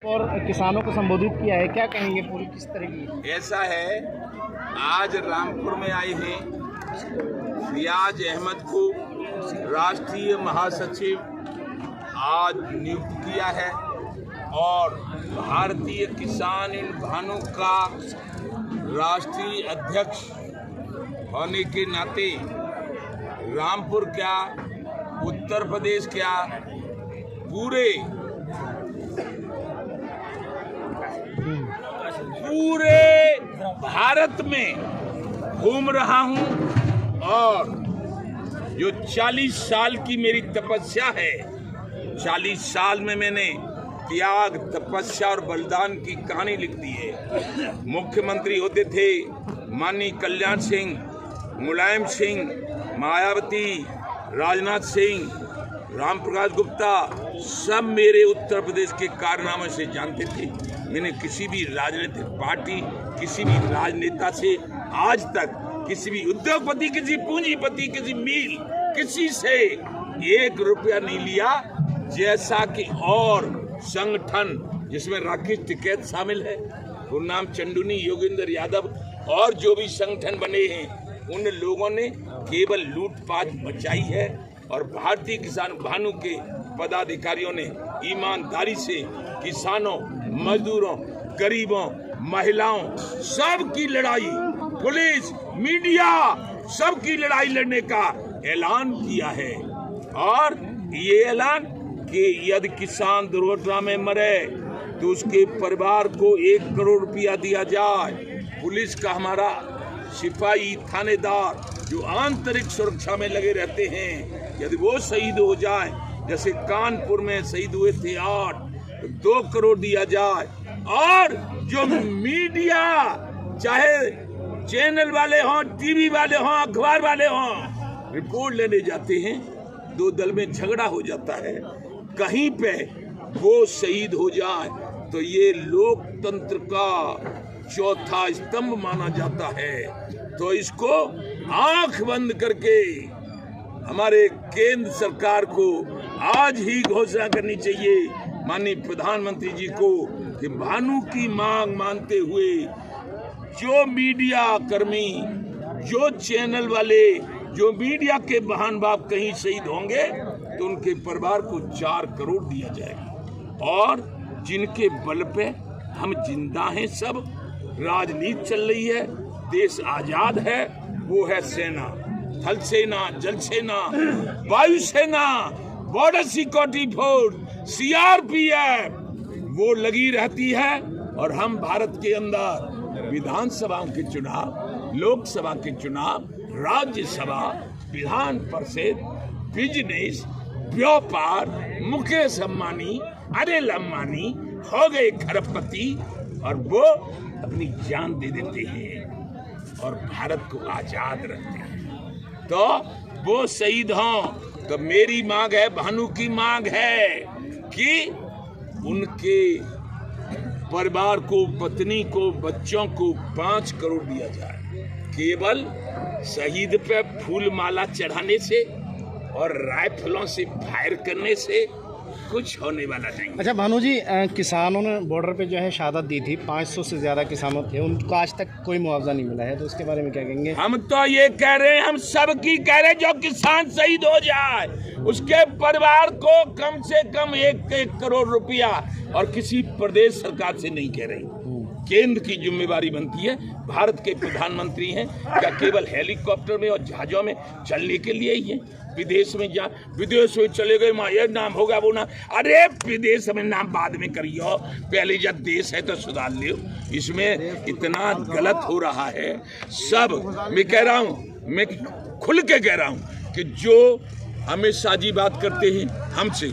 और किसानों को संबोधित किया है, क्या कहेंगे पूरी किस तरह की? ऐसा है, आज रामपुर में आए हैं रियाज अहमद को राष्ट्रीय महासचिव आज नियुक्त किया है और भारतीय किसान भानु का राष्ट्रीय अध्यक्ष होने के नाते रामपुर क्या, उत्तर प्रदेश क्या, पूरे भारत में घूम रहा हूं और जो 40 साल की मेरी तपस्या है, 40 साल में मैंने त्याग, तपस्या और बलिदान की कहानी लिख दी है। मुख्यमंत्री होते थे माननीय कल्याण सिंह, मुलायम सिंह, मायावती, राजनाथ सिंह, रामप्रकाश गुप्ता, सब मेरे उत्तर प्रदेश के कारनामे से जानते थे। मैंने किसी भी राजनीतिक पार्टी, किसी भी राजनेता से आज तक, किसी भी उद्योगपति, किसी पूंजीपति, किसी मिल, किसी से 1 रुपया नहीं लिया। जैसा कि और संगठन जिसमें राकेश टिकैत शामिल है, गुरनाम चंदूनी, योगेंद्र यादव और जो भी संगठन बने हैं, उन लोगों ने केवल लूटपाट मचाई है और भारतीय किसान भानु के पदाधिकारियों ने ईमानदारी से किसानों, मजदूरों, गरीबों, महिलाओं, सबकी लड़ाई, पुलिस, मीडिया, सबकी लड़ाई लड़ने का ऐलान किया है। और ये ऐलान कि यदि किसान दुर्घटना में मरे तो उसके परिवार को 1 करोड़ रुपया दिया जाए। पुलिस का हमारा सिपाही, थानेदार जो आंतरिक सुरक्षा में लगे रहते हैं, यदि वो शहीद हो जाए, जैसे कानपुर में शहीद हुए थे 8, तो 2 करोड़ दिया जाए। और जो मीडिया, चाहे चैनल वाले हों, टीवी वाले हों, अखबार वाले हों, रिपोर्ट लेने जाते हैं, 2 दल में झगड़ा हो जाता है, कहीं पे वो शहीद हो जाए तो ये लोकतंत्र का चौथा स्तंभ माना जाता है। तो इसको आंख बंद करके हमारे केंद्र सरकार को आज ही घोषणा करनी चाहिए, माननीय प्रधानमंत्री जी को, कि भानु की मांग मानते हुए जो मीडिया कर्मी, जो चैनल वाले, जो मीडिया के बहन बाप कहीं शहीद होंगे तो उनके परिवार को 4 करोड़ दिया जाएगा। और जिनके बल पे हम जिंदा हैं, सब राजनीति चल रही है, देश आजाद है, वो है सेना, थल सेना, जल सेना, वायु सेना, बॉर्डर सिक्योरिटी फोर्स, सीआरपीएफ, वो लगी रहती है। और हम भारत के अंदर विधानसभा के चुनाव, लोकसभा के चुनाव, राज्यसभा, विधान परिषद, बिजनेस, व्यापार, मुकेश अंबानी, अनिल अंबानी हो गए खरबपति और वो अपनी जान दे देते हैं और भारत को आजाद रखते हैं। तो वो शहीद हों, तो मेरी मांग है, भानु की मांग है कि उनके परिवार को, पत्नी को, बच्चों को 5 करोड़ दिया जाए। केवल शहीद पे फूल माला चढ़ाने से और राइफलों से फायर करने से कुछ होने वाला नहीं। अच्छा भानु जी, किसानों ने बॉर्डर पे जो है शहादत दी थी, 500 से ज़्यादा किसानों थे, उनको आज तक कोई मुआवजा नहीं मिला है, तो उसके बारे में क्या कहेंगे? हम तो ये कह रहे हैं, हम सबकी कह रहे हैं, जो किसान शहीद हो जाए उसके परिवार को कम से कम 1 करोड़ रुपया, और किसी प्रदेश सरकार से नहीं कह रही, केंद्र की जिम्मेवारी बनती है। भारत के प्रधानमंत्री हैं, क्या केवल हेलीकॉप्टर में और जहाजों में चलने के लिए ही है? विदेश में चले गए, ये नाम होगा, वो नाम, अरे विदेश में नाम बाद में करियो, पहले जब देश है तो सुधार लियो। इसमें इतना गलत हो रहा है सब। मैं कह रहा हूँ, मैं खुल के कह रहा हूँ कि जो अमित शाह जी बात करते हैं हमसे,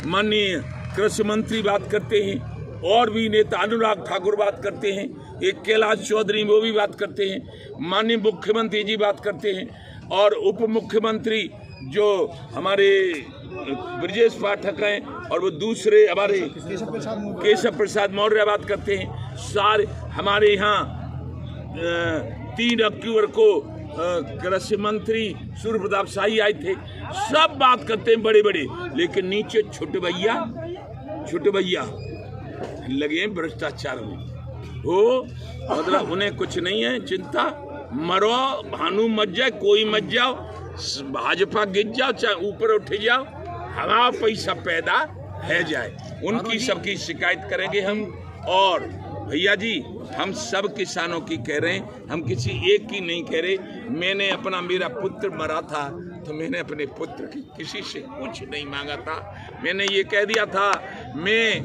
माननीय कृषि मंत्री बात करते हैं, और भी नेता अनुराग ठाकुर बात करते हैं, एक कैलाश चौधरी वो भी बात करते हैं, माननीय मुख्यमंत्री जी बात करते हैं, और उप मुख्यमंत्री जो हमारे ब्रजेश पाठक हैं, और वो दूसरे हमारे केशव प्रसाद मौर्य बात करते हैं। सारे हमारे यहाँ 3 अक्टूबर को कृषि मंत्री सूर्य प्रताप शाही आए थे, सब बात करते हैं बड़े बड़े, लेकिन नीचे छोटे भैया लगे हैं भ्रष्टाचार में। वो मतलब उन्हें कुछ नहीं है चिंता, मरो भानु मत जाए, कोई मत जाओ, भाजपा गिर जाओ चाहे ऊपर उठ जाओ, हमारा पैसा पैदा है जाए, उनकी सबकी शिकायत करेंगे हम। और भैया जी हम सब किसानों की कह रहे हैं, हम किसी एक की नहीं कह रहे। मैंने अपना, मेरा पुत्र मरा था तो मैंने अपने पुत्र की किसी से कुछ नहीं मांगा था। मैंने ये कह दिया था मैं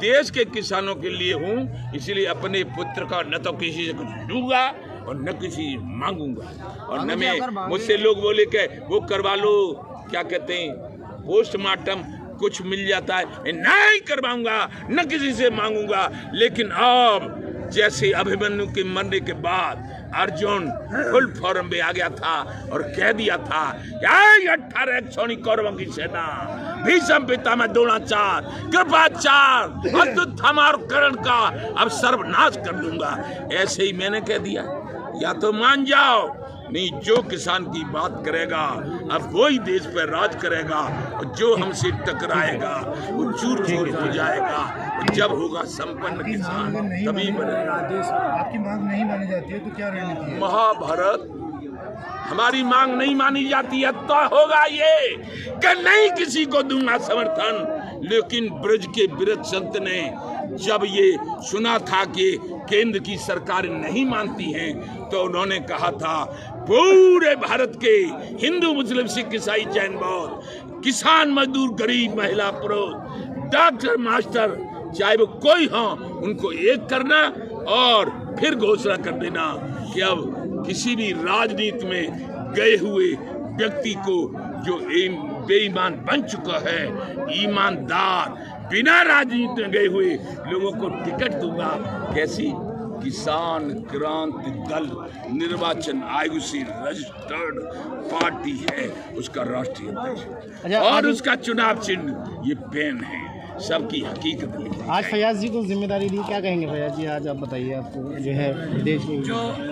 देश के किसानों के लिए हूँ, इसलिए अपने पुत्र का न तो किसी से कुछ दूंगा और न किसी मांगूंगा। और न मैं, मुझसे लोग बोले कि वो करवा लो, क्या कहते हैं, पोस्टमार्टम कुछ मिल जाता है, मैं नहीं करवाऊंगा, न किसी से मांगूंगा। लेकिन अब जैसे अभिमन्यु के मरने के बाद अर्जुन फुल फॉर्म में आ गया था और कह दिया था 18 क्षौणी कौरवों की सेना, भीष्म पितामह द्रोणाचार्य, कृपाचार्य, अद्भुत हमार कर्ण का अब सर्वनाश कर दूंगा। ऐसे ही मैंने कह दिया, या तो मान जाओ, नहीं जो किसान की बात करेगा अब वही देश पर राज करेगा, और जो हमसे टकराएगा वो चूर चूर हो जाएगा। जब होगा संपन्न किसान तभी बनेगा। आपकी मांग नहीं मानी जाती है तो क्या रणनीति है? महाभारत, हमारी मांग नहीं मानी जाती है तो होगा ये कि नहीं किसी को दूंगा समर्थन। लेकिन ब्रज के वृद्ध संत ने जब ये सुना था कि केंद्र की सरकार नहीं मानती हैं, तो उन्होंने कहा था पूरे भारत के हिंदू मुस्लिम सिख ईसाई जैन बौद्ध, किसान मजदूर गरीब महिला पुरुष डॉक्टर मास्टर चाहे वो कोई हो, उनको एक करना और फिर घोषणा कर देना कि अब किसी भी राजनीति में गए हुए व्यक्ति को जो बेईमान बन चुका है, ईमानदार बिना राजनीति में गए हुए लोगों को टिकट दूंगा। कैसी किसान क्रांति दल निर्वाचन आयोग से रजिस्टर्ड पार्टी है, उसका राष्ट्रीय अध्यक्ष और उसका चुनाव चिन्ह ये पेन है। सबकी हकीकत लिखी। आज फैयाज जी को जिम्मेदारी दी, क्या कहेंगे फैयाज जी? आज आप बताइए, आपको जो है देश में